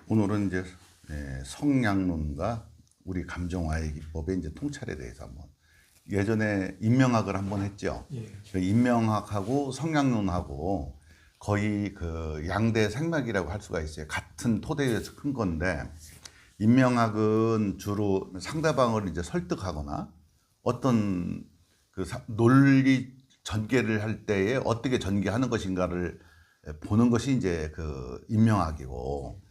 오늘은 이제 성량론과 우리 감정화해 기법의 이제 통찰에 대해서 한번 예전에 인명학을 한번 했죠. 예. 그 인명학하고 성량론하고 거의 그 양대 생맥이라고 할 수가 있어요. 같은 토대에서 큰 건데 인명학은 주로 상대방을 이제 설득하거나 어떤 그 논리 전개를 할 때에 어떻게 전개하는 것인가를 보는 것이 이제 그 인명학이고,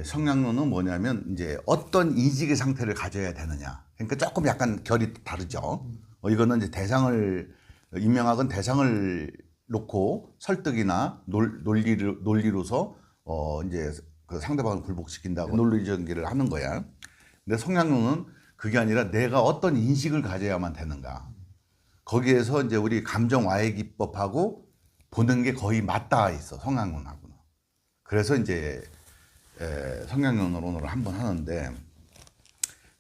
성량론은 뭐냐면 이제 어떤 인식의 상태를 가져야 되느냐. 그러니까 조금 약간 결이 다르죠. 이거는 이제 인명학은 대상을 놓고 설득이나 논리로서 이제 그 상대방을 굴복시킨다고 논리 전개를 하는 거야. 근데 성량론은 그게 아니라 내가 어떤 인식을 가져야만 되는가. 거기에서 이제 우리 감정 와해 기법하고 보는 게 거의 맞닿아 있어, 성량론하고는. 그래서 이제 성량론을 오늘 한번 하는데,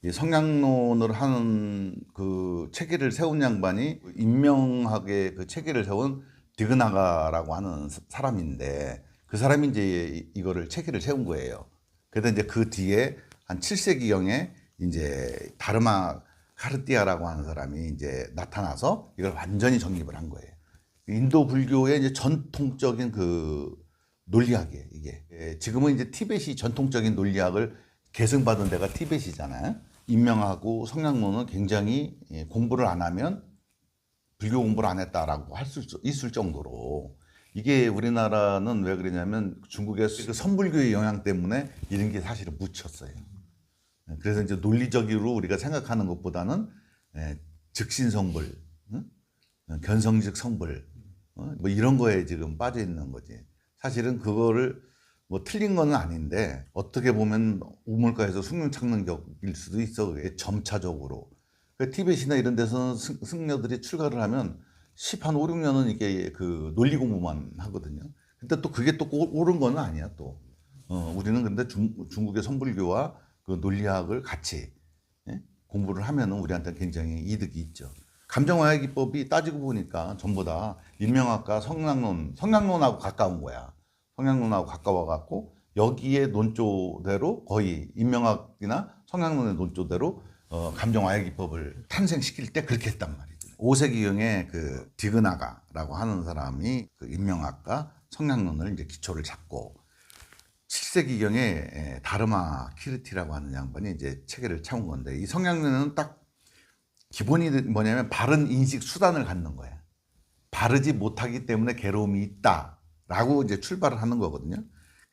이 성량론을 하는 그 체계를 세운 양반이 인명학의 그 체계를 세운 디그나가라고 하는 사람인데, 그 사람이 이제 이거를 체계를 세운 거예요. 그래서 이제 그 뒤에 한 7세기경에 이제 다르마 카르띠아라고 하는 사람이 이제 나타나서 이걸 완전히 정립을 한 거예요. 인도 불교의 이제 전통적인 그 논리학이에요, 이게. 지금은 이제 티벳이 전통적인 논리학을 계승받은 데가 티벳이잖아요. 인명하고 성량론은 굉장히 공부를 안 하면 불교 공부를 안 했다라고 할 수 있을 정도로, 이게 우리나라는 왜 그러냐면 중국의 그 선불교의 영향 때문에 이런 게 사실은 묻혔어요. 그래서 이제 논리적으로 우리가 생각하는 것보다는 즉신성불, 견성직 성불, 뭐 이런 거에 지금 빠져 있는 거지. 사실은 그거를 뭐 틀린 건 아닌데 어떻게 보면 우물가에서 숭늉 찾는 격일 수도 있어. 그게 점차적으로. 티벳이나 이런 데서는 승려들이 출가를 하면 10한 5, 6년은 이게 그 논리 공부만 하거든요. 근데 또 그게 또 옳은 건 아니야 또. 우리는 근데 중국의 선불교와 그 논리학을 같이 공부를 하면은 우리한테 굉장히 이득이 있죠. 감정화해 기법이 따지고 보니까 전부 다 인명학과 성량론하고 가까운 거야. 성량론하고 가까워 갖고 여기에 논조대로 거의 인명학이나 성량론의 논조대로 감정화해 기법을 탄생시킬 때 그렇게 했단 말이죠. 5세기경에 그 디그나가라고 하는 사람이 그 인명학과 성량론을 이제 기초를 잡고 7세기경에 다르마 키르티라고 하는 양반이 이제 체계를 차온 건데, 이 성량론은 딱 기본이 뭐냐면 바른 인식 수단을 갖는 거예요. 바르지 못하기 때문에 괴로움이 있다라고 이제 출발을 하는 거거든요.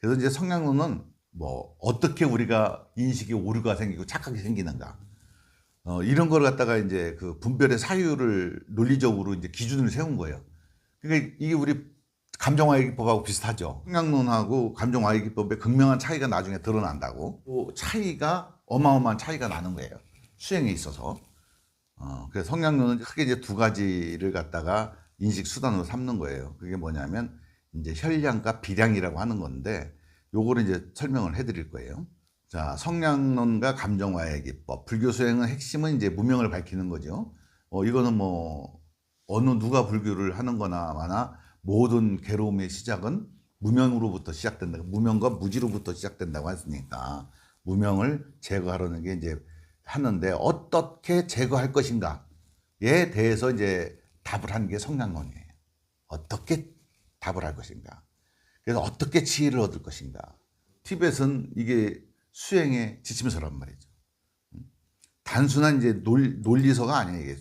그래서 이제 성량론은 뭐 어떻게 우리가 인식이 오류가 생기고 착각이 생기는가, 이런 걸 갖다가 이제 그 분별의 사유를 논리적으로 이제 기준을 세운 거예요. 그러니까 이게 우리 감정화해 기법하고 비슷하죠. 성량론하고 감정화해 기법의 극명한 차이가 나중에 드러난다고. 또 차이가 어마어마한 차이가 나는 거예요, 수행에 있어서. 그래서 성량론은 크게 이제 두 가지를 갖다가 인식 수단으로 삼는 거예요. 그게 뭐냐면 이제 혈량과 비량이라고 하는 건데, 요거를 이제 설명을 해드릴 거예요. 자, 성량론과 감정화해 기법. 불교 수행의 핵심은 이제 무명을 밝히는 거죠. 이거는 뭐 누가 불교를 하는 거나 마나 모든 괴로움의 시작은 무명으로부터 시작된다. 무명과 무지로부터 시작된다고 했으니까 무명을 제거하려는 게 이제 하는데, 어떻게 제거할 것인가에 대해서 이제 답을 한 게 성량론이에요. 어떻게 답을 할 것인가. 그래서 어떻게 지혜를 얻을 것인가. 티벳은 이게 수행의 지침서란 말이죠. 단순한 이제 논리서가 아니에요. 이게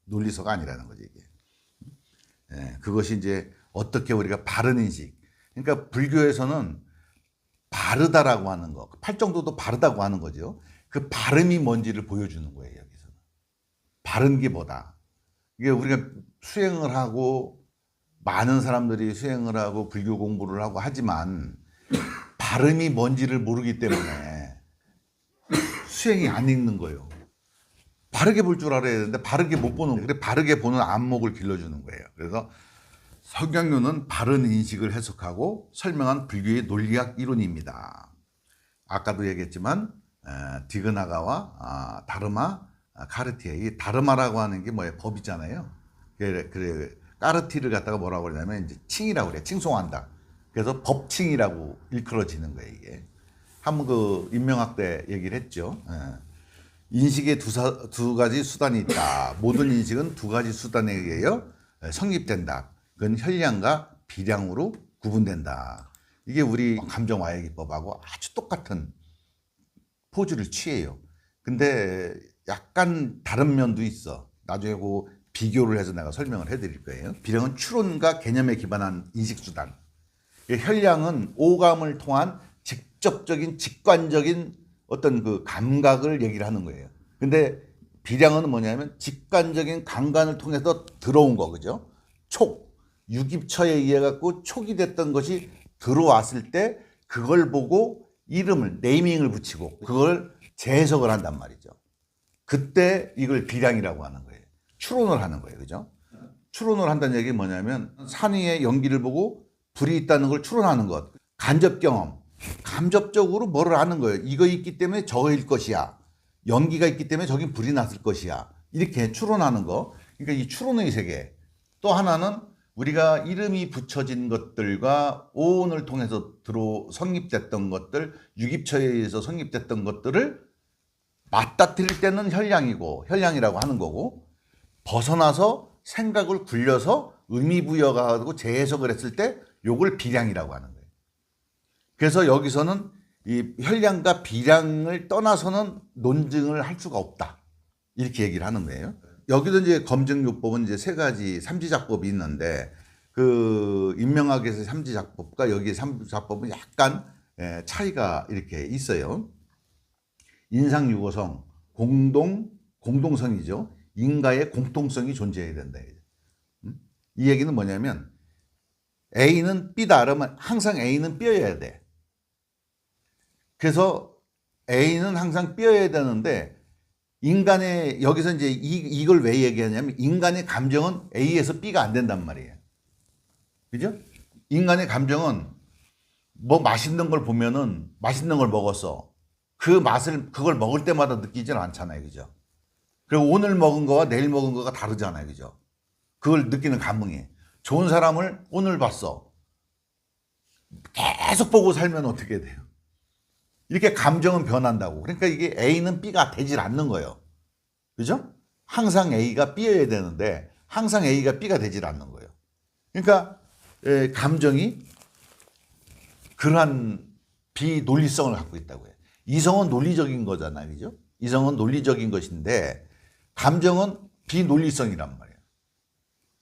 논리서가 아니라는 거지, 이게. 그것이 이제 어떻게 우리가 바른 인식. 그러니까 불교에서는 바르다라고 하는 거, 팔정도도 바르다고 하는 거죠. 그 바름이 뭔지를 보여주는 거예요, 여기서는. 바른 게 뭐다. 이게 우리가 수행을 하고, 많은 사람들이 수행을 하고 불교 공부를 하고 하지만 바름이 뭔지를 모르기 때문에 수행이 안 읽는 거예요. 바르게 볼 줄 알아야 되는데 바르게 못 보는 거예요. 그래 바르게 보는 안목을 길러주는 거예요. 그래서 성량론은 바른 인식을 해석하고 설명한 불교의 논리학 이론입니다. 아까도 얘기했지만 디그나가와 다르마 카르티에, 이 다르마라고 하는 게 뭐예요? 법이잖아요. 그래 까르티를 갖다가 뭐라고 그러냐면 이제 칭이라고 그래. 칭송한다. 그래서 법칭이라고 일컬어지는 거예요, 이게. 한번 그 인명학 때 얘기를 했죠. 예. 인식에 두 가지 수단이 있다. 모든 인식은 두 가지 수단에 의하여 성립된다. 그건 혈량과 비량으로 구분된다. 이게 우리 감정와해 기법하고 아주 똑같은 포즈를 취해요. 근데 약간 다른 면도 있어. 나중에 그 비교를 해서 내가 설명을 해드릴 거예요. 비량은 추론과 개념에 기반한 인식수단. 혈량은 오감을 통한 직접적인 직관적인 어떤 그 감각을 얘기를 하는 거예요. 근데 비량은 뭐냐면 직관적인 감관을 통해서 들어온 거, 그죠? 촉, 유깁처에 의해 갖고 촉이 됐던 것이 들어왔을 때 그걸 보고 이름을, 네이밍을 붙이고 그걸 재해석을 한단 말이죠. 그때 이걸 비량이라고 하는 거예요. 추론을 하는 거예요. 그죠? 추론을 한다는 얘기는 뭐냐면 산 위에 연기를 보고 불이 있다는 걸 추론하는 것. 간접 경험. 감접적으로 뭐를 아는 거예요. 이거 있기 때문에 저거일 것이야. 연기가 있기 때문에 저긴 불이 났을 것이야. 이렇게 추론하는 거. 그러니까 이 추론의 세계. 또 하나는 우리가 이름이 붙여진 것들과 오온을 통해서 성립됐던 것들, 유깁처에 의해서 성립됐던 것들을 맞닥뜨릴 때는 혈량이라고 하는 거고, 벗어나서 생각을 굴려서 의미 부여가지고 재해석을 했을 때 요걸 비량이라고 하는 거예요. 그래서 여기서는 이 혈량과 비량을 떠나서는 논증을 할 수가 없다. 이렇게 얘기를 하는 거예요. 여기도 이제 검증요법은 이제 세 가지 삼지작법이 있는데 그 인명학에서 삼지작법과 여기 삼지작법은 약간 차이가 이렇게 있어요. 인상유거성, 공동성이죠. 인과의 공통성이 존재해야 된다. 이 얘기는 뭐냐면 A는 B다 그러면 항상 A는 B여야 돼. 그래서 A는 항상 B여야 되는데 인간의 여기서 이제 이걸 왜 얘기하냐면 인간의 감정은 A에서 B가 안 된단 말이에요. 그죠? 인간의 감정은 뭐 맛있는 걸 보면은 맛있는 걸 먹었어. 그 맛을 그걸 먹을 때마다 느끼지는 않잖아요. 그죠? 그리고 오늘 먹은 거와 내일 먹은 거가 다르잖아요. 그죠? 그걸 느끼는 감흥이. 좋은 사람을 오늘 봤어. 계속 보고 살면 어떻게 돼요? 이렇게 감정은 변한다고. 그러니까 이게 A는 B가 되질 않는 거예요. 그죠? 항상 A가 B여야 되는데 항상 A가 B가 되질 않는 거예요. 그러니까 감정이 그러한 비논리성을 갖고 있다고 해요. 이성은 논리적인 거잖아요. 그죠? 이성은 논리적인 것인데 감정은 비논리성이란 말이에요.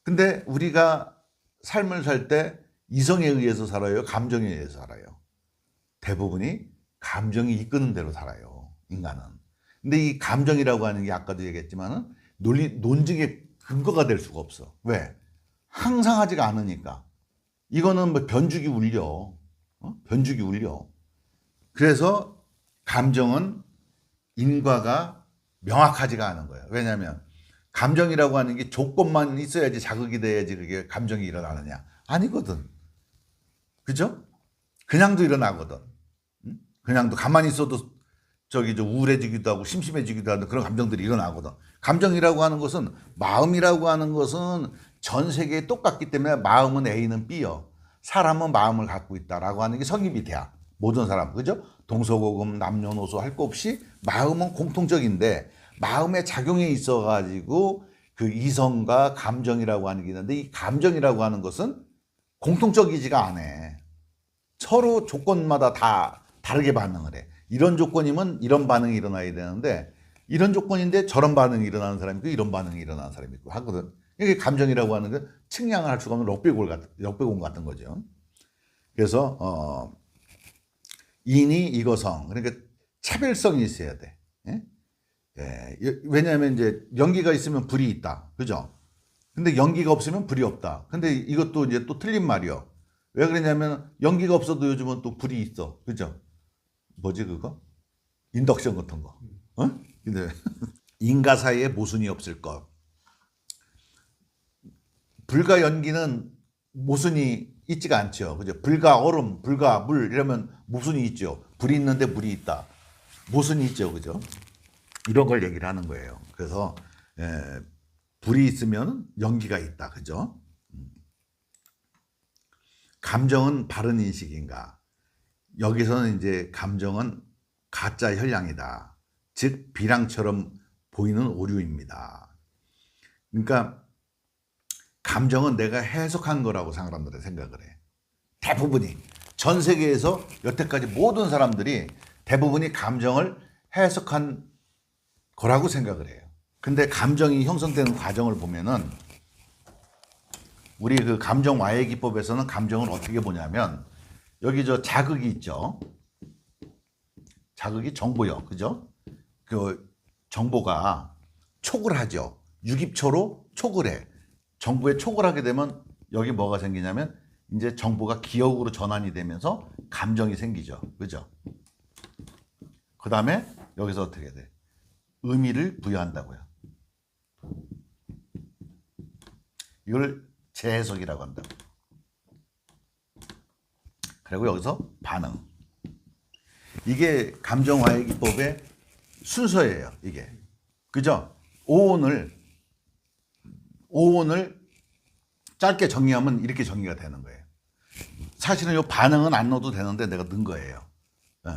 근데 우리가 삶을 살 때 이성에 의해서 살아요? 감정에 의해서 살아요? 대부분이 감정이 이끄는 대로 살아요. 인간은. 근데 이 감정이라고 하는 게 아까도 얘기했지만은 논증의 근거가 될 수가 없어. 왜? 항상 하지가 않으니까. 이거는 뭐 변죽이 울려. 변죽이 울려. 그래서 감정은 인과가 명확하지가 않은 거예요. 왜냐하면 감정이라고 하는 게 조건만 있어야지 자극이 돼야지 그게 감정이 일어나느냐. 아니거든. 그죠? 그냥도 일어나거든. 그냥도 가만히 있어도 우울해지기도 하고 심심해지기도 하는 그런 감정들이 일어나거든. 감정이라고 하는 것은 마음이라고 하는 것은 전 세계에 똑같기 때문에 마음은 A는 B요. 사람은 마음을 갖고 있다라고 하는 게 성립이 돼야 모든 사람, 그죠? 동서고금 남녀노소 할 거 없이 마음은 공통적인데 마음의 작용에 있어 가지고 그 이성과 감정이라고 하는 게 있는데 이 감정이라고 하는 것은 공통적이지가 않아. 서로 조건마다 다 다르게 반응을 해. 이런 조건이면 이런 반응이 일어나야 되는데 이런 조건인데 저런 반응이 일어나는 사람이 있고 이런 반응이 일어나는 사람이 있고 하거든. 이게 감정이라고 하는 건 측량을 할 수가 없는 럭비공 같은 거죠. 그래서 인이 이거성, 그러니까 차별성이 있어야 돼. 예? 예. 왜냐하면 이제 연기가 있으면 불이 있다, 그죠? 근데 연기가 없으면 불이 없다. 근데 이것도 이제 또 틀린 말이요. 왜 그러냐면 연기가 없어도 요즘은 또 불이 있어, 그죠? 뭐지 그거? 인덕션 같은 거. 근데 인과 사이에 모순이 없을 것. 불과 연기는 모순이 있지가 않죠. 그죠? 불과 얼음, 불과 물 이러면 모순이 있죠. 불이 있는데 물이 있다. 모순이 있죠. 그죠? 이런 걸 얘기를 하는 거예요. 그래서 불이 있으면 연기가 있다. 그죠? 감정은 바른 인식인가? 여기서는 이제 감정은 가짜 현량이다. 즉 비량처럼 보이는 오류입니다. 그러니까 감정은 내가 해석한 거라고 사람들은 생각을 해. 대부분이 전 세계에서 여태까지 모든 사람들이 대부분이 감정을 해석한 거라고 생각을 해요. 근데 감정이 형성되는 과정을 보면은 우리 그 감정 와해 기법에서는 감정을 어떻게 보냐면 여기 저 자극이 있죠. 자극이 정보요. 그죠? 그 정보가 촉을 하죠. 유깁초로 촉을 해. 정보에 촉을 하게 되면 여기 뭐가 생기냐면 이제 정보가 기억으로 전환이 되면서 감정이 생기죠. 그죠? 그 다음에 여기서 어떻게 돼? 의미를 부여한다고요. 이걸 재해석이라고 한다. 그리고 여기서 반응. 이게 감정화해 기법의 순서예요. 이게. 그죠? 오온을 짧게 정리하면 이렇게 정리가 되는 거예요. 사실은 이 반응은 안 넣어도 되는데 내가 넣은 거예요.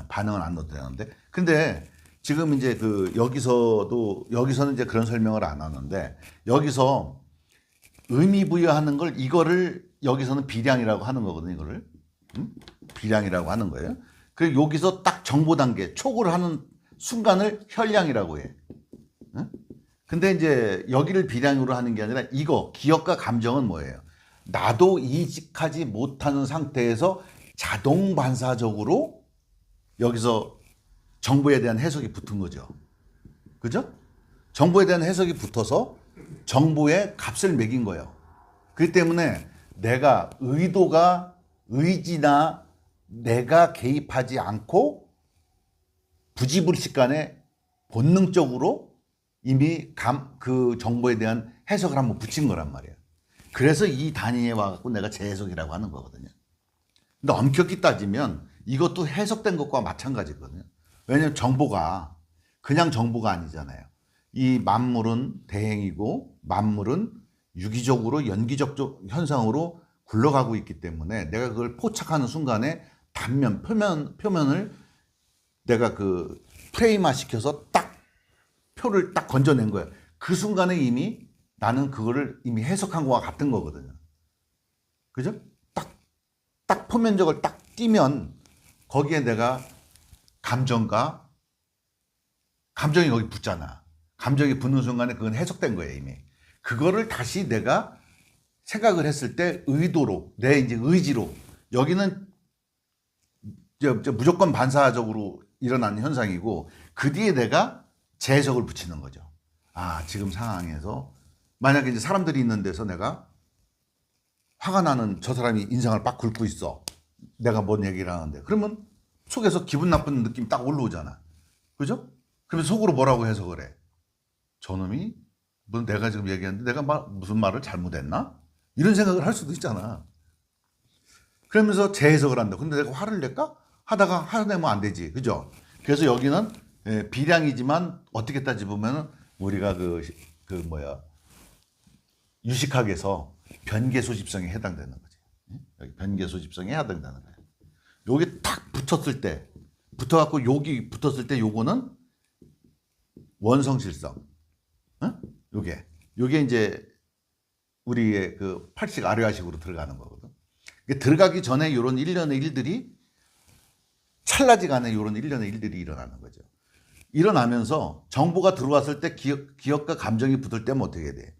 반응은 안 넣어도 되는데. 근데 지금 이제 그 여기서는 이제 그런 설명을 안 하는데 여기서 의미 부여하는 걸 이거를 여기서는 비량이라고 하는 거거든요. 이거를 비량이라고 하는 거예요. 그리고 여기서 딱 정보 단계 촉을 하는 순간을 현량이라고 해. 근데 이제 여기를 비량으로 하는 게 아니라 이거 기억과 감정은 뭐예요? 나도 인식하지 못하는 상태에서 자동 반사적으로 여기서 정보에 대한 해석이 붙은 거죠. 그죠? 정보에 대한 해석이 붙어서 정보에 값을 매긴 거예요. 그렇기 때문에 내가 의지나 내가 개입하지 않고 부지불식간에 본능적으로 이미 그 정보에 대한 해석을 한번 붙인 거란 말이에요. 그래서 이 단위에 와갖고 내가 재해석이라고 하는 거거든요. 근데 엄격히 따지면 이것도 해석된 것과 마찬가지거든요. 왜냐하면 정보가 그냥 정보가 아니잖아요. 이 만물은 대행이고 만물은 유기적으로 연기적 현상으로 굴러가고 있기 때문에 내가 그걸 포착하는 순간에 단면, 표면을 내가 그 프레임화 시켜서 딱 표를 딱 건져낸 거예요. 그 순간에 이미 나는 그거를 이미 해석한 거와 같은 거거든요. 그죠? 딱 표면적을 딱 띄면 거기에 내가 감정이 거기 붙잖아. 감정이 붙는 순간에 그건 해석된 거예요, 이미. 그거를 다시 내가 생각을 했을 때 의도로, 내 이제 의지로, 여기는 무조건 반사적으로 일어나는 현상이고, 그 뒤에 내가 재해석을 붙이는 거죠. 아, 지금 상황에서, 만약에 이제 사람들이 있는 데서 내가 화가 나는 저 사람이 인상을 빡 긁고 있어. 내가 뭔 얘기를 하는데. 그러면 속에서 기분 나쁜 느낌 딱 올라오잖아. 그죠? 그러면 속으로 뭐라고 해석을 해? 저놈이 뭐 내가 지금 얘기하는데 내가 무슨 말을 잘못했나? 이런 생각을 할 수도 있잖아. 그러면서 재해석을 한다. 근데 내가 화를 낼까? 하다가 화내면 안 되지. 그죠? 그래서 여기는 비량이지만 어떻게 따지보면 우리가 유식학에서 변계소집성에 해당되는 거지. 여기 변계소집성에 해당되는 거예요. 요게 탁 붙었을 때, 붙어갖고 여기 붙었을 때 요거는 원성실성. 요게 이제 우리의 그 팔식 아뢰아식으로 들어가는 거거든. 들어가기 전에 요런 일련의 일들이 찰나지간에 요런 일련의 일들이 일어나는 거죠. 일어나면서 정보가 들어왔을 때 기억과 감정이 붙을 때면 어떻게 돼?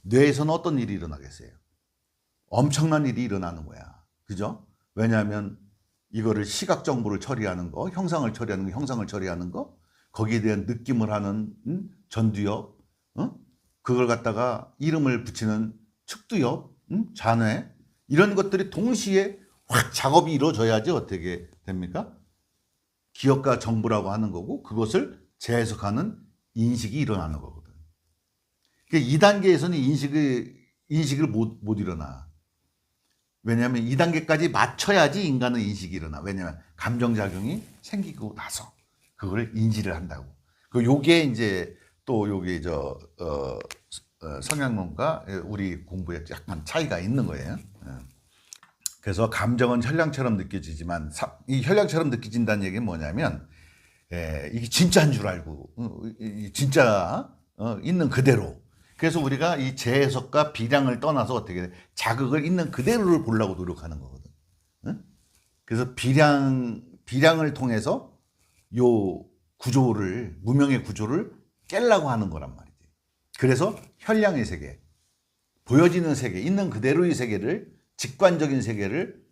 뇌에서는 어떤 일이 일어나겠어요? 엄청난 일이 일어나는 거야. 그죠? 왜냐하면 이거를 시각 정보를 처리하는 거, 형상을 처리하는 거, 거기에 대한 느낌을 하는 전두엽, 그걸 갖다가 이름을 붙이는 측두엽, 잔회, 이런 것들이 동시에 확 작업이 이루어져야지 어떻게 됩니까? 기억과 정보라고 하는 거고 그것을 재해석하는 인식이 일어나는 거거든. 그러니까 2단계에서는 인식을 못 일어나. 왜냐하면 2단계까지 맞춰야지 인간은 인식이 일어나. 왜냐하면 감정작용이 생기고 나서 그걸 인지를 한다고. 요게 이제 또 요게 성향론과 우리 공부에 약간 차이가 있는 거예요. 그래서 감정은 혈량처럼 느껴지지만 이 혈량처럼 느껴진다는 얘기는 뭐냐면 이게 진짜인 줄 알고 진짜 있는 그대로. 그래서 우리가 이 재해석과 비량을 떠나서 어떻게 자극을 있는 그대로를 보려고 노력하는 거거든. 그래서 비량을 통해서 요 구조를 무명의 구조를 깨려고 하는 거란 말이지. 그래서 혈량의 세계, 보여지는 세계, 있는 그대로의 세계를 직관적인 세계를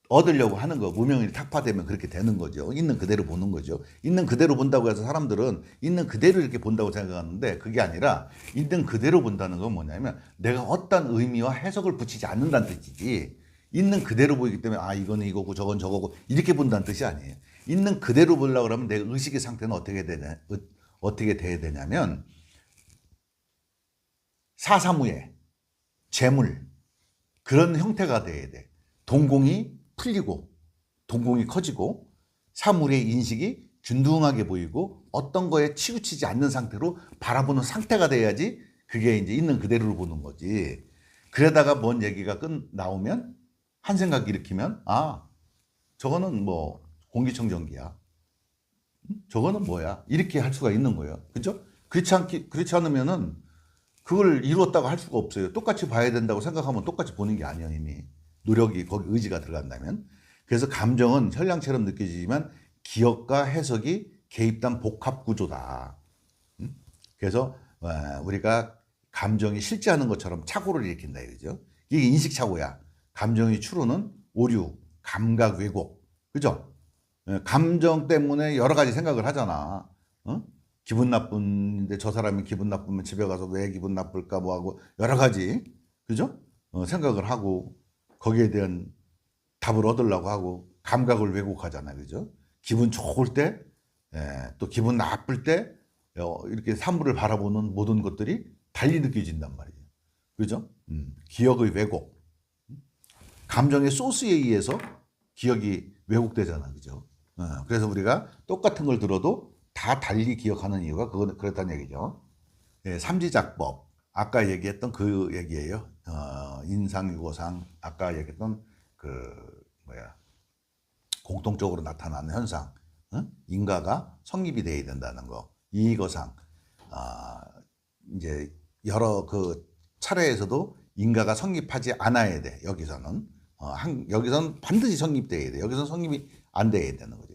얻으려고 하는 거. 무명이 탁파되면 그렇게 되는 거죠. 있는 그대로 보는 거죠. 있는 그대로 본다고 해서 사람들은 있는 그대로 이렇게 본다고 생각하는데 그게 아니라 있는 그대로 본다는 건 뭐냐면 내가 어떤 의미와 해석을 붙이지 않는다는 뜻이지 있는 그대로 보이기 때문에 아 이거는 이거고 저건 저거고 이렇게 본다는 뜻이 아니에요. 있는 그대로 보려고 그러면 내 의식의 상태는 어떻게 돼야 되냐면 사사무예, 재물 그런 형태가 돼야 돼. 동공이 풀리고 동공이 커지고 사물의 인식이 균등하게 보이고 어떤 거에 치우치지 않는 상태로 바라보는 상태가 돼야지 그게 이제 있는 그대로를 보는 거지. 그러다가 뭔 얘기가 나오면 한 생각 일으키면 아 저거는 뭐 공기청정기야. 저거는 뭐야? 이렇게 할 수가 있는 거예요. 그렇죠? 그렇지 않으면은 그걸 이루었다고 할 수가 없어요. 똑같이 봐야 된다고 생각하면 똑같이 보는 게 아니에요, 이미. 노력이, 거기 의지가 들어간다면. 그래서 감정은 혈량처럼 느껴지지만 기억과 해석이 개입된 복합 구조다. 그래서 우리가 감정이 실제하는 것처럼 착오를 일으킨다 이거죠. 이게 인식착오야. 감정의 추로는 오류, 감각 왜곡. 그죠? 감정 때문에 여러 가지 생각을 하잖아. 기분 나쁜데 저 사람이 기분 나쁘면 집에 가서 왜 기분 나쁠까 뭐 하고 여러 가지 그죠? 생각을 하고 거기에 대한 답을 얻으려고 하고 감각을 왜곡하잖아요. 그죠? 기분 좋을 때, 또 기분 나쁠 때 이렇게 사물을 바라보는 모든 것들이 달리 느껴진단 말이에요. 그죠? 기억의 왜곡. 감정의 소스에 의해서 기억이 왜곡되잖아. 그죠? 그래서 우리가 똑같은 걸 들어도 다 달리 기억하는 이유가 그렇다는 얘기죠. 삼지작법. 아까 얘기했던 그 얘기예요. 인상유고상. 아까 얘기했던 공통적으로 나타나는 현상. 인가가 성립이 돼야 된다는 거. 이거상. 이제 여러 그 차례에서도 인가가 성립하지 않아야 돼. 여기서는. 여기서는 반드시 성립돼야 돼. 여기서는 성립이 안 돼야 되는 거지.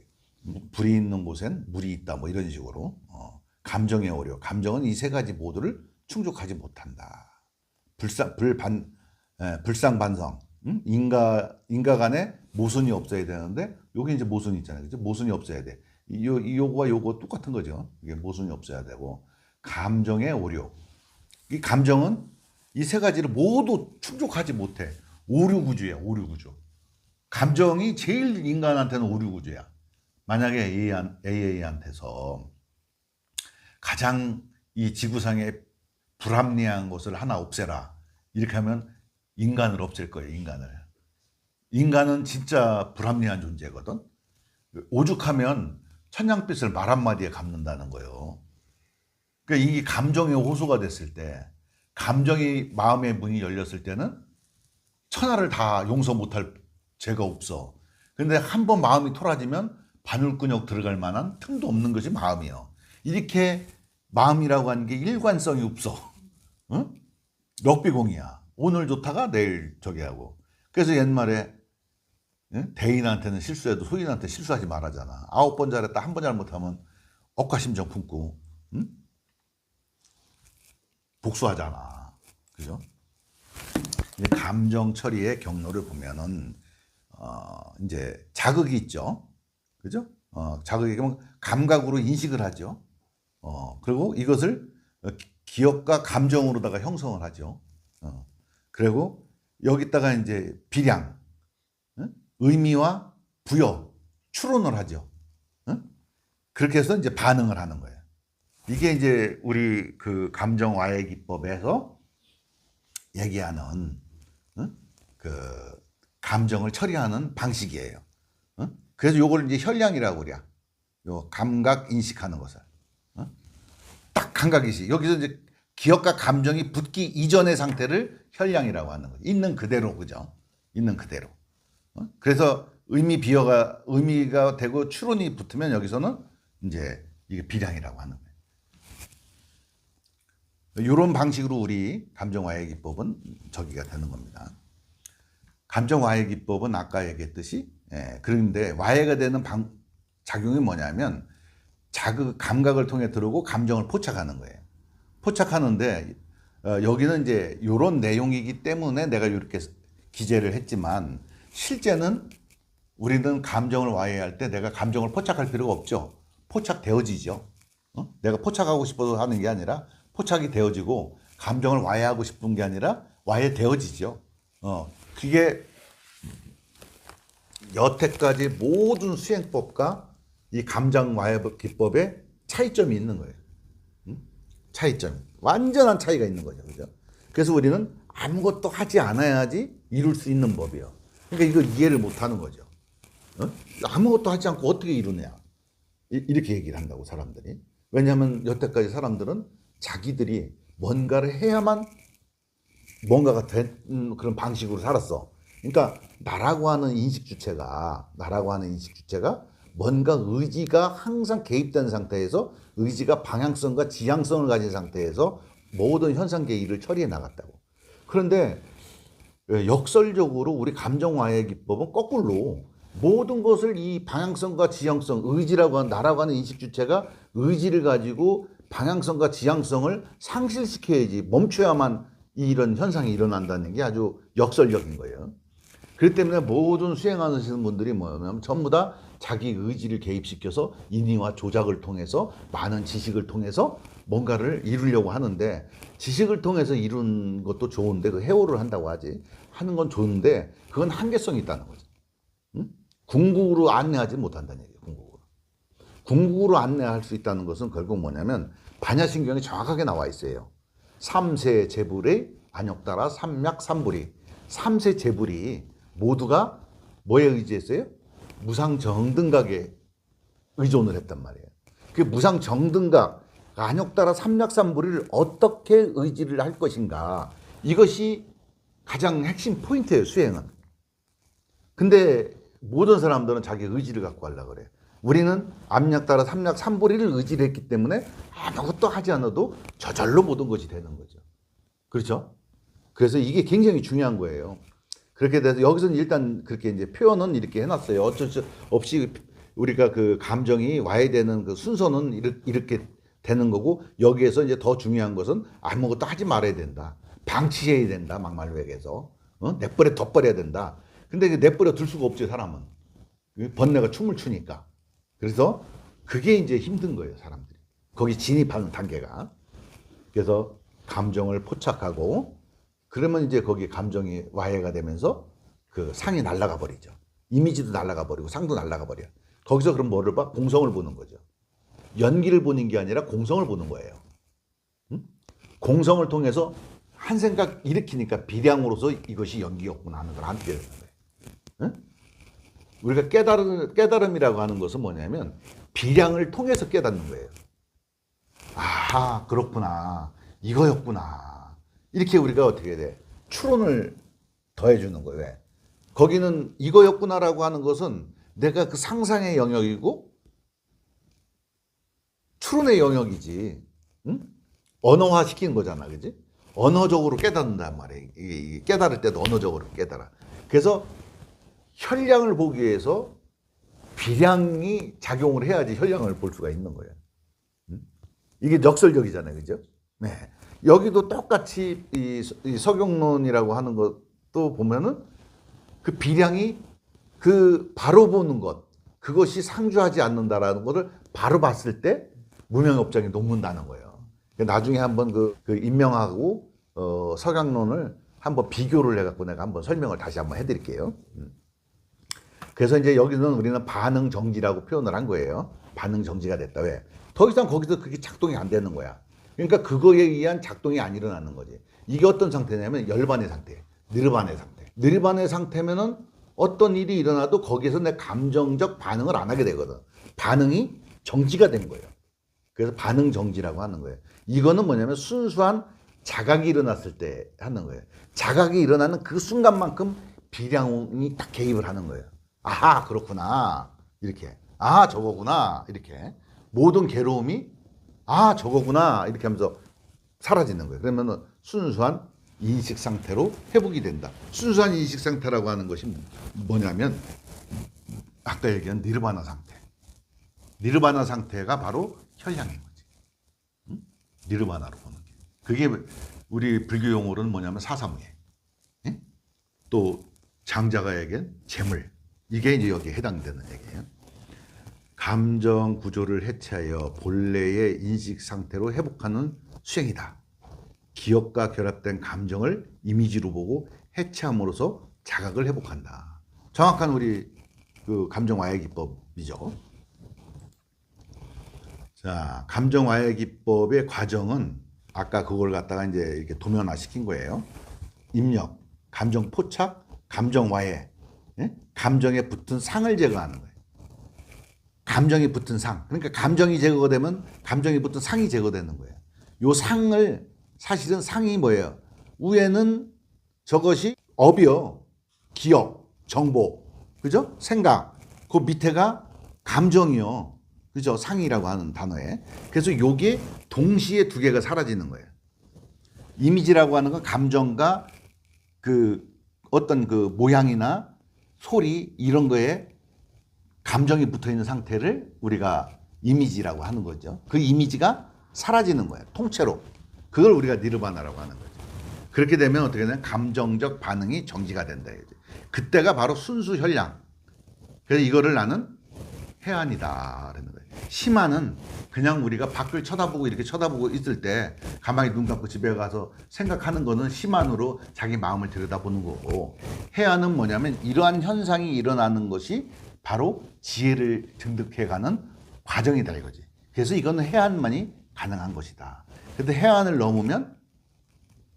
불이 있는 곳엔 물이 있다. 뭐 이런 식으로. 감정의 오류. 감정은 이 세 가지 모두를 충족하지 못한다. 불상반성. 인가 간에 모순이 없어야 되는데 여기 이제 모순이 있잖아요. 그죠? 모순이 없어야 돼. 요거와 요거 똑같은 거죠. 이게 모순이 없어야 되고. 감정의 오류. 이 감정은 이 세 가지를 모두 충족하지 못해. 오류 구조야. 오류 구조. 감정이 제일 인간한테는 오류 구조야. 만약에 AA한테서 가장 이 지구상에 불합리한 것을 하나 없애라. 이렇게 하면 인간을 없앨 거예요. 인간을. 인간은 진짜 불합리한 존재거든. 오죽하면 천냥빛을 말 한마디에 갚는다는 거예요. 그러니까 이 감정의 호소가 됐을 때 감정이 마음의 문이 열렸을 때는 천하를 다 용서 못할 죄가 없어. 근데 한번 마음이 토라지면 바늘구녕 들어갈 만한 틈도 없는 것이 마음이요. 이렇게 마음이라고 하는 게 일관성이 없어. 응? 럭비공이야. 오늘 좋다가 내일 저기 하고. 그래서 옛말에 대인한테는 실수해도 소인한테 실수하지 말아잖아. 9번 잘했다 한 번 잘못하면 억가심정 품고 복수하잖아. 그죠? 감정 처리의 경로를 보면은 이제 자극이 있죠. 그죠? 자극이 그러면 감각으로 인식을 하죠. 그리고 이것을 기억과 감정으로다가 형성을 하죠. 그리고 여기다가 이제 비량, 의미와 부여, 추론을 하죠. 그렇게 해서 이제 반응을 하는 거예요. 이게 이제 우리 그 감정 와해 기법에서 얘기하는 그 감정을 처리하는 방식이에요. 그래서 요걸 이제 혈량이라고 그래요. 요 감각 인식하는 것을. 딱 감각이지. 여기서 이제 기억과 감정이 붙기 이전의 상태를 혈량이라고 하는 거죠. 있는 그대로, 그죠? 있는 그대로. 그래서 의미가 되고 추론이 붙으면 여기서는 이제 이게 비량이라고 하는 거예요. 이런 방식으로 우리 감정와해 기법은 저기가 되는 겁니다. 감정와해 기법은 아까 얘기했듯이 그런데 와해가 되는 작용이 뭐냐면 감각을 통해 들어오고 감정을 포착하는 거예요. 포착하는데 여기는 이제 이런 내용이기 때문에 내가 이렇게 기재를 했지만 실제는 우리는 감정을 와해할 때 내가 감정을 포착할 필요가 없죠. 포착되어지죠. 내가 포착하고 싶어서 하는 게 아니라 포착이 되어지고 감정을 와해하고 싶은 게 아니라 와해되어지죠. 그게 여태까지 모든 수행법과 이 감정 와해 기법의 차이점이 있는 거예요. 차이점. 완전한 차이가 있는 거죠. 그죠? 그래서 우리는 아무것도 하지 않아야지 이룰 수 있는 법이에요. 그러니까 이걸 이해를 못 하는 거죠. 아무것도 하지 않고 어떻게 이루냐. 이렇게 얘기를 한다고 사람들이. 왜냐하면 여태까지 사람들은 자기들이 뭔가를 해야만 뭔가가 된 그런 방식으로 살았어. 그러니까 나라고 하는 인식 주체가 뭔가 의지가 항상 개입된 상태에서 의지가 방향성과 지향성을 가진 상태에서 모든 현상계 일을 처리해 나갔다고. 그런데 역설적으로 우리 감정와해 기법은 거꾸로 모든 것을 이 방향성과 지향성, 의지라고 하는 나라고 하는 인식 주체가 의지를 가지고 방향성과 지향성을 상실시켜야지 멈춰야만 이런 현상이 일어난다는 게 아주 역설적인 거예요. 그렇기 때문에 모든 수행하시는 분들이 뭐냐면 전부 다 자기 의지를 개입시켜서 인의와 조작을 통해서 많은 지식을 통해서 뭔가를 이루려고 하는데 지식을 통해서 이룬 것도 좋은데 그 해오를 한다고 하는 건 좋은데 그건 한계성이 있다는 거죠. 궁극으로 안내하지 못한다는 얘기예요. 궁극으로 안내할 수 있다는 것은 결국 뭐냐면 반야신경에 정확하게 나와 있어요. 삼세 재불의 안욕따라 삼맥삼불이. 삼세 재불이 모두가 뭐에 의지했어요? 무상정등각에 의존을 했단 말이에요. 그 무상정등각, 안욕따라 삼맥삼불이를 어떻게 의지를 할 것인가. 이것이 가장 핵심 포인트예요, 수행은. 근데 모든 사람들은 자기 의지를 갖고 하려고 그래. 우리는 암약따라 삼맥삼불이를 의지를 했기 때문에 아무것도 하지 않아도 저절로 모든 것이 되는 거죠. 그렇죠? 그래서 이게 굉장히 중요한 거예요. 그렇게 돼서 여기서는 일단 그렇게 이제 표현은 이렇게 해놨어요. 어쩔 수 없이 우리가 그 감정이 와야 되는 그 순서는 이렇게 되는 거고 여기에서 이제 더 중요한 것은 아무것도 하지 말아야 된다. 방치해야 된다. 막말로 얘기해서. 내버려 둬버려야 된다. 근데 내버려 둘 수가 없죠, 사람은. 번뇌가 춤을 추니까. 그래서 그게 이제 힘든 거예요, 사람들이. 거기 진입하는 단계가. 그래서 감정을 포착하고 그러면 이제 거기 감정이 와해가 되면서 그 상이 날아가 버리죠. 이미지도 날아가 버리고 상도 날아가 버려. 거기서 그럼 뭐를 봐? 공성을 보는 거죠. 연기를 보는 게 아니라 공성을 보는 거예요. 공성을 통해서 한 생각 일으키니까 비량으로서 이것이 연기였구나 하는 걸 알게 되는 거예요. 우리가 깨달음이라고 하는 것은 뭐냐면 비량을 통해서 깨닫는 거예요. 아, 그렇구나. 이거였구나. 이렇게 우리가 어떻게 돼? 추론을 더해주는 거예요. 왜? 거기는 이거였구나라고 하는 것은 내가 그 상상의 영역이고 추론의 영역이지. 응? 언어화 시키는 거잖아. 그지? 언어적으로 깨닫는단 말이에요. 깨달을 때도 언어적으로 깨달아. 그래서 현량을 보기 위해서 비량이 작용을 해야지 현량을 볼 수가 있는 거예요. 이게 역설적이잖아요. 그죠? 네. 여기도 똑같이 이 석용론이라고 하는 것도 보면은 그 비량이 그 바로 보는 것, 그것이 상주하지 않는다라는 것을 바로 봤을 때 무명업장이 녹는다는 거예요. 나중에 한번 그 인명하고 석양론을 한번 비교를 해갖고 내가 한번 설명을 다시 한번 해드릴게요. 그래서 이제 여기는 우리는 반응 정지라고 표현을 한 거예요. 반응 정지가 됐다. 왜? 더 이상 거기서 그게 작동이 안 되는 거야. 그러니까 그거에 의한 작동이 안 일어나는 거지. 이게 어떤 상태냐면 열반의 상태, 느르반의 상태. 느르반의 상태면은 어떤 일이 일어나도 거기에서 내 감정적 반응을 안 하게 되거든. 반응이 정지가 된 거예요. 그래서 반응 정지라고 하는 거예요. 이거는 뭐냐면 순수한 자각이 일어났을 때 하는 거예요. 자각이 일어나는 그 순간만큼 비량이 딱 개입을 하는 거예요. 아하, 그렇구나. 이렇게. 아, 저거구나. 이렇게. 모든 괴로움이 아, 저거구나. 이렇게 하면서 사라지는 거예요. 그러면 순수한 인식 상태로 회복이 된다. 순수한 인식 상태라고 하는 것이 뭐냐면 아까 얘기한 니르바나 상태. 니르바나 상태가 바로 현량인 거지. 응? 니르바나로 보는 게. 그게 우리 불교 용어로는 뭐냐면 사사무예. 응? 또 장자가 얘기한 재물. 이게 이제 여기에 해당되는 얘기예요. 감정 구조를 해체하여 본래의 인식 상태로 회복하는 수행이다. 기억과 결합된 감정을 이미지로 보고 해체함으로써 자각을 회복한다. 정확한 우리 그 감정 와해 기법이죠. 자, 감정 와해 기법의 과정은 아까 그걸 갖다가 이제 이렇게 도면화 시킨 거예요. 입력, 감정 포착, 감정 와해, 예? 감정에 붙은 상을 제거하는 거예요. 감정이 붙은 상. 그러니까 감정이 제거가 되면 감정이 붙은 상이 제거되는 거예요. 요 상을 사실은 상이 뭐예요? 위에는 저것이 업이요. 기억, 정보, 그죠? 생각. 그 밑에가 감정이요. 그죠? 상이라고 하는 단어에. 그래서 요게 동시에 두 개가 사라지는 거예요. 이미지라고 하는 건 감정과 그 어떤 그 모양이나 소리 이런 거에 감정이 붙어 있는 상태를 우리가 이미지라고 하는 거죠. 그 이미지가 사라지는 거예요. 통째로. 그걸 우리가 니르바나라고 하는 거죠. 그렇게 되면 어떻게 되냐면 감정적 반응이 정지가 된다. 그때가 바로 순수 현량. 그래서 이거를 나는 해안이다. 그러는 거예요. 심화는 그냥 우리가 밖을 쳐다보고 이렇게 쳐다보고 있을 때 가만히 눈 감고 집에 가서 생각하는 거는 심한으로 자기 마음을 들여다보는 거고, 해안은 뭐냐면 이러한 현상이 일어나는 것이 바로 지혜를 증득해가는 과정이다 이거지. 그래서 이거는 해안만이 가능한 것이다. 근데 해안을 넘으면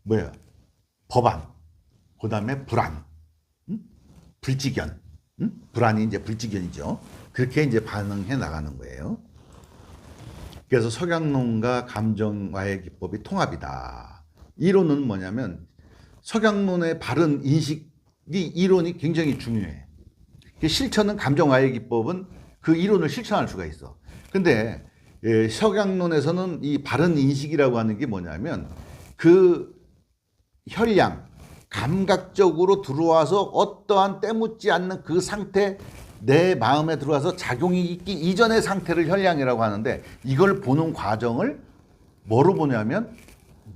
뭐예요? 법안, 그 다음에 불안, 불지견, 불안이 이제 불지견이죠. 그렇게 이제 반응해 나가는 거예요. 그래서 석양론과 감정와의 기법이 통합이다. 이론은 뭐냐면 석양론의 바른 인식이 이론이 굉장히 중요해. 실천은 감정와의 기법은 그 이론을 실천할 수가 있어. 근데 석양론에서는 이 바른 인식이라고 하는 게 뭐냐면 그 혈량, 감각적으로 들어와서 어떠한 때묻지 않는 그 상태, 내 마음에 들어와서 작용이 있기 이전의 상태를 혈량이라고 하는데, 이걸 보는 과정을 뭐로 보냐면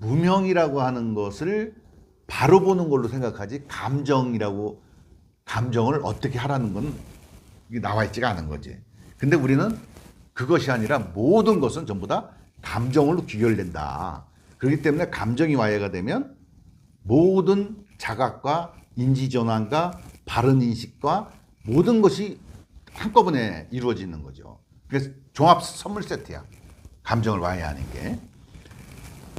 무명이라고 하는 것을 바로 보는 걸로 생각하지, 감정을 어떻게 하라는 건 나와 있지가 않은 거지. 근데 우리는 그것이 아니라 모든 것은 전부 다 감정으로 귀결된다. 그렇기 때문에 감정이 와해가 되면 모든 자각과 인지전환과 바른 인식과 모든 것이 한꺼번에 이루어지는 거죠. 그래서 종합 선물 세트야. 감정을 와해하는 게.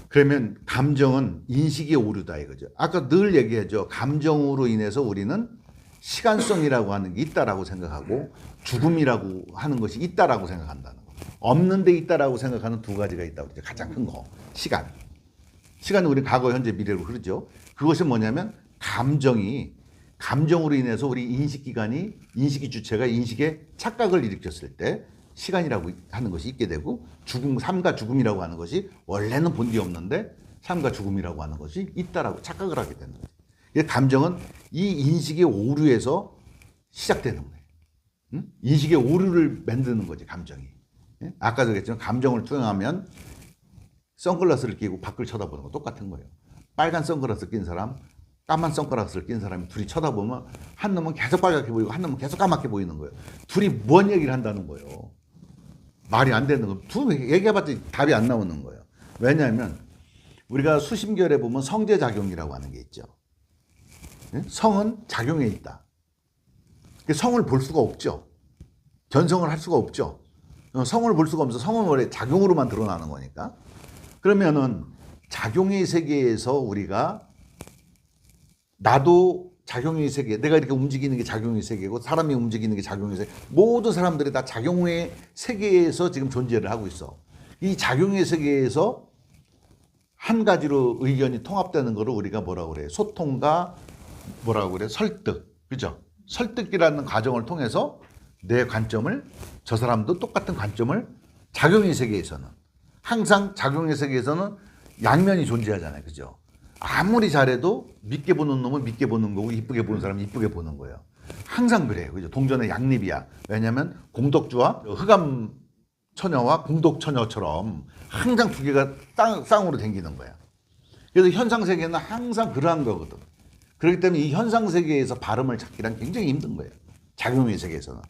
그러면 감정은 인식의 오류다 이거죠. 아까 늘 얘기하죠. 감정으로 인해서 우리는 시간성이라고 하는 게 있다라고 생각하고 죽음이라고 하는 것이 있다라고 생각한다는 거. 없는 데 있다라고 생각하는 두 가지가 있다고 그러죠. 가장 큰 거. 시간. 시간은 우리 과거, 현재, 미래로 흐르죠. 그것은 뭐냐면 감정으로 인해서 우리 인식이 주체가 인식에 착각을 일으켰을 때 시간이라고 하는 것이 있게 되고, 삶과 죽음이라고 하는 것이 원래는 본디 없는데 삶과 죽음이라고 하는 것이 있다라고 착각을 하게 되는 거죠. 감정은 이 인식의 오류에서 시작되는 거예요. 응? 인식의 오류를 만드는 거지, 감정이. 예? 아까도 그랬지만 감정을 투영하면 선글라스를 끼고 밖을 쳐다보는 거 똑같은 거예요. 빨간 선글라스 낀 사람, 까만 선글라스를 낀 사람이 둘이 쳐다보면 한 놈은 계속 빨갛게 보이고 한 놈은 계속 까맣게 보이는 거예요. 둘이 뭔 얘기를 한다는 거예요. 말이 안 되는 거예요. 둘 얘기해봤자 답이 안 나오는 거예요. 왜냐하면 우리가 수심결에 보면 성제작용이라고 하는 게 있죠. 성은 작용에 있다. 성을 볼 수가 없죠. 견성을 할 수가 없죠. 성을 볼 수가 없어서 성은 원래 작용으로만 드러나는 거니까. 그러면은 작용의 세계에서 우리가 나도 작용의 세계, 내가 이렇게 움직이는 게 작용의 세계고 사람이 움직이는 게 작용의 세계, 모든 사람들이 다 작용의 세계에서 지금 존재를 하고 있어. 이 작용의 세계에서 한 가지로 의견이 통합되는 거를 우리가 뭐라고 그래요? 소통과 뭐라고 그래요? 설득, 그죠? 설득이라는 과정을 통해서 내 관점을, 저 사람도 똑같은 관점을, 작용의 세계에서는 항상 작용의 세계에서는 양면이 존재하잖아요. 그죠? 아무리 잘해도 믿게 보는 놈은 믿게 보는 거고 이쁘게 보는 사람은 이쁘게 보는 거예요. 항상 그래요. 그죠? 동전의 양립이야. 왜냐하면 공덕주와 흑암 처녀와 공덕 처녀처럼 항상 두 개가 쌍으로 댕기는 거야. 그래서 현상 세계는 항상 그러한 거거든. 그렇기 때문에 이 현상 세계에서 발음을 찾기란 굉장히 힘든 거예요. 작용의 세계에서는.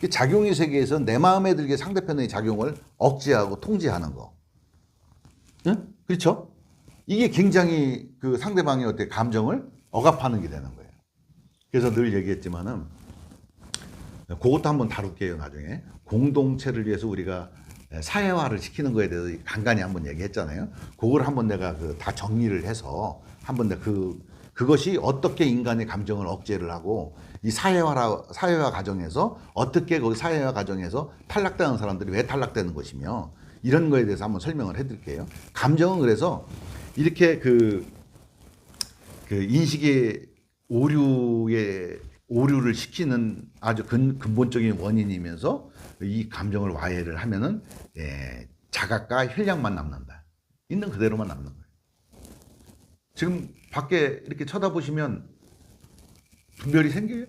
작용의 세계에서는 내 마음에 들게 상대편의 작용을 억제하고 통제하는 거. 응? 그렇죠? 이게 굉장히 그 상대방의 어떤 감정을 억압하는 게 되는 거예요. 그래서 늘 얘기했지만은 그것도 한번 다룰게요, 나중에. 공동체를 위해서 우리가 사회화를 시키는 거에 대해서 간간히 한번 얘기했잖아요. 그걸 한번 내가 다 정리를 해서 한번 내가 그것이 어떻게 인간의 감정을 억제를 하고 이 사회화 과정에서 어떻게 거기 사회화 과정에서 탈락되는 사람들이 왜 탈락되는 것이며 이런 거에 대해서 한번 설명을 해드릴게요. 감정은 그래서 이렇게 그 인식의 오류를 시키는 아주 근본적인 원인이면서 이 감정을 와해를 하면은 자각과 현량만 남는다. 있는 그대로만 남는 거예요. 지금 밖에 이렇게 쳐다보시면 분별이 생겨요?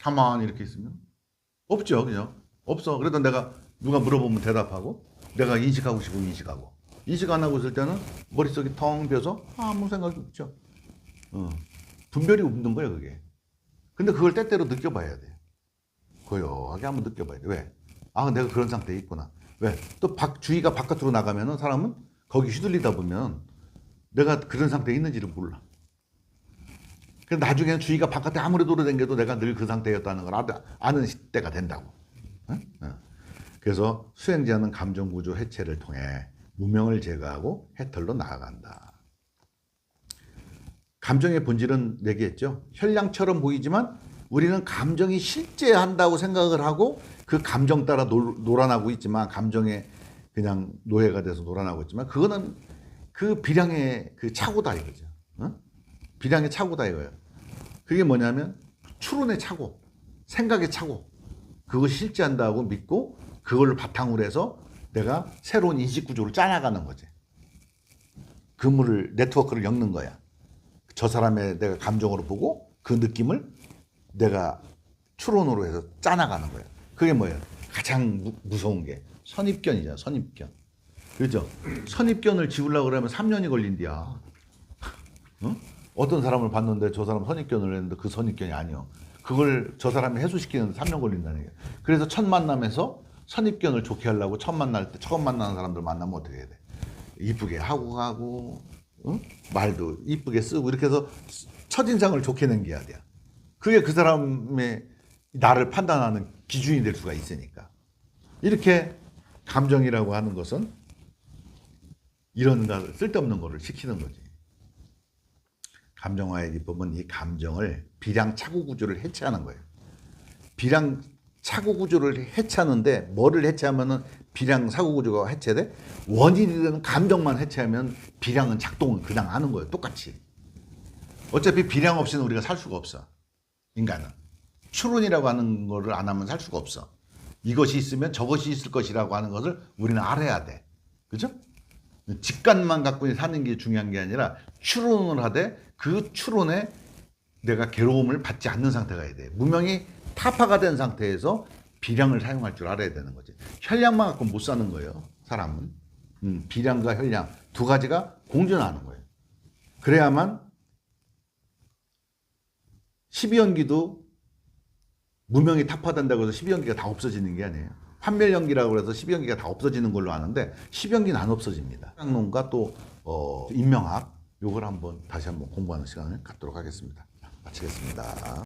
가만히 이렇게 있으면? 없죠, 그죠? 없어. 그래도 내가 누가 물어보면 대답하고 내가 인식하고 싶으면 인식하고 인식 안 하고 있을 때는 머릿속이 텅 비어서 아무 생각이 없죠. 분별이 없는 거예요, 그게. 근데 그걸 때때로 느껴봐야 돼요. 고요하게 한번 느껴봐야 돼. 왜? 아, 내가 그런 상태에 있구나. 왜? 또 주의가 바깥으로 나가면은 사람은 거기 휘둘리다 보면 내가 그런 상태에 있는지를 몰라. 그래서 나중에는 주의가 바깥에 아무리 돌아다녀도 내가 늘 그 상태였다는 걸 아는 때가 된다고. 그래서 수행자는 감정구조 해체를 통해 무명을 제거하고 해탈로 나아간다. 감정의 본질은 얘기했죠. 현량처럼 보이지만 우리는 감정이 실제한다고 생각을 하고 그 감정 따라 놀아나고 있지만 감정에 그냥 노예가 돼서 놀아나고 있지만 그거는 그 비량의 그 착오다 이거죠. 비량의 착오다 이거예요. 그게 뭐냐면 추론의 착오, 생각의 착오. 그것이 실제한다고 믿고 그걸 바탕으로 해서 내가 새로운 인식 구조를 짜나가는 거지. 그물을 네트워크를 엮는 거야. 저 사람의 내가 감정으로 보고 그 느낌을 내가 추론으로 해서 짜나가는 거야. 그게 뭐예요? 가장 무서운 게 선입견이잖아. 선입견. 그렇죠? 선입견을 지우려고 그러면 3년이 걸린디야. 어떤 사람을 봤는데 저 사람 선입견을 했는데 그 선입견이 아니요. 그걸 저 사람이 해소시키는데 3년 걸린다는 얘기예요. 그래서 첫 만남에서 선입견을 좋게 하려고 처음 만나는 사람들 만나면 어떻게 해야 돼? 이쁘게 하고 가고 말도 이쁘게 쓰고 이렇게 해서 첫인상을 좋게 남겨야 돼요. 그게 그 사람의 나를 판단하는 기준이 될 수가 있으니까. 이렇게 감정이라고 하는 것은 이런 쓸데없는 거를 시키는 거지. 감정화의 기법은 이 감정을 비량 착오 구조를 해체하는 거예요. 비량 착오 구조를 해체하는데 뭐를 해체하면은 비량 사고 구조가 해체돼? 원인이 되는 감정만 해체하면 비량은 작동을 그냥 하는 거예요. 똑같이. 어차피 비량 없이는 우리가 살 수가 없어. 인간은. 추론이라고 하는 거를 안 하면 살 수가 없어. 이것이 있으면 저것이 있을 것이라고 하는 것을 우리는 알아야 돼. 그죠? 직관만 갖고 사는 게 중요한 게 아니라 추론을 하되 그 추론에 내가 괴로움을 받지 않는 상태가 돼야 돼. 무명이 타파가 된 상태에서 비량을 사용할 줄 알아야 되는 거지. 현량만 갖고 못 사는 거예요. 사람은. 비량과 현량 두 가지가 공존하는 거예요. 그래야만 12연기도 무명이 타파된다고 해서 12연기가 다 없어지는 게 아니에요. 판별연기라고 해서 12연기가 다 없어지는 걸로 아는데 10연기는 안 없어집니다. 학론과 또 인명학 요걸 다시 한번 공부하는 시간을 갖도록 하겠습니다. 마치겠습니다.